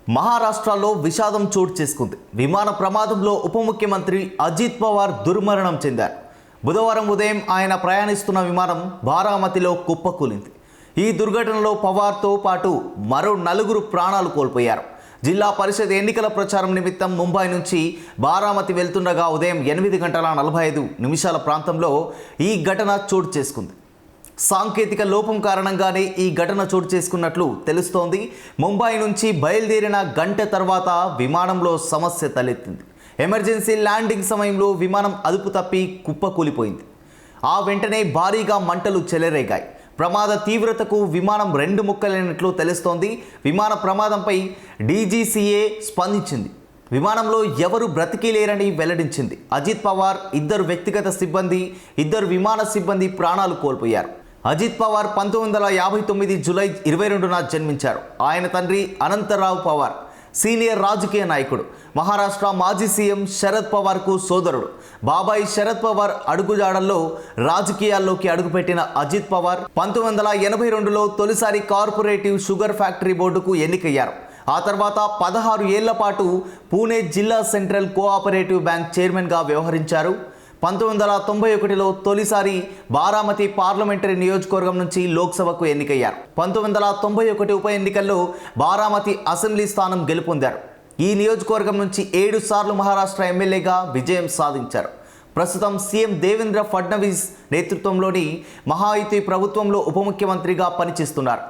మహారాష్ట్రలో విషాదం చోటు చేసుకుంది. విమాన ప్రమాదంలో ఉప ముఖ్యమంత్రి అజిత్ పవార్ దుర్మరణం చెందారు. బుధవారం ఉదయం ఆయన ప్రయాణిస్తున్న విమానం బారామతిలో కుప్పకూలింది. ఈ దుర్ఘటనలో పవార్తో పాటు మరో 4 ప్రాణాలు కోల్పోయారు. జిల్లా పరిషత్ ఎన్నికల ప్రచారం నిమిత్తం ముంబై నుంచి బారామతి వెళ్తుండగా ఉదయం 8:45 ప్రాంతంలో ఈ ఘటన చోటు చేసుకుంది. సాంకేతిక లోపం కారణంగానే ఈ ఘటన చోటు చేసుకున్నట్లు తెలుస్తోంది. ముంబై నుంచి బయలుదేరిన గంట తర్వాత విమానంలో సమస్య తలెత్తింది. ఎమర్జెన్సీ ల్యాండింగ్ సమయంలో విమానం అదుపు తప్పి కుప్పకూలిపోయింది. ఆ వెంటనే భారీగా మంటలు చెలరేగాయి. ప్రమాద తీవ్రతకు విమానం 2 ముక్కలైనట్లు తెలుస్తోంది. విమాన ప్రమాదంపై డీజీసీఏ స్పందించింది. విమానంలో ఎవరు బ్రతికి లేరని వెల్లడించింది. అజిత్ పవార్, 2 వ్యక్తిగత సిబ్బంది, 2 విమాన సిబ్బంది ప్రాణాలు కోల్పోయారు. అజిత్ పవార్ 1959 జూలై 22న జన్మించారు. ఆయన తండ్రి అనంతరావు పవార్ సీనియర్ రాజకీయ నాయకుడు. మహారాష్ట్ర మాజీ సీఎం శరద్ పవార్కు సోదరుడు. బాబాయ్ శరద్ పవార్ అడుగుజాడల్లో రాజకీయాల్లోకి అడుగుపెట్టిన అజిత్ పవార్ 1982లో తొలిసారి కార్పొరేటివ్ షుగర్ ఫ్యాక్టరీ బోర్డుకు ఎన్నికయ్యారు. ఆ తర్వాత 16 ఏళ్ల పాటు పూణే జిల్లా సెంట్రల్ కోఆపరేటివ్ బ్యాంక్ చైర్మన్గా వ్యవహరించారు. 1991లో తొలిసారి బారామతి పార్లమెంటరీ నియోజకవర్గం నుంచి లోక్సభకు ఎన్నికయ్యారు. 1991 ఉప ఎన్నికల్లో బారామతి అసెంబ్లీ స్థానం గెలుపొందారు. ఈ నియోజకవర్గం నుంచి 7 సార్లు మహారాష్ట్ర ఎమ్మెల్యేగా విజయం సాధించారు. ప్రస్తుతం సీఎం దేవేంద్ర ఫడ్నవీస్ నేతృత్వంలోని మహాయుతి ప్రభుత్వంలో ఉప ముఖ్యమంత్రిగా పనిచేస్తున్నారు.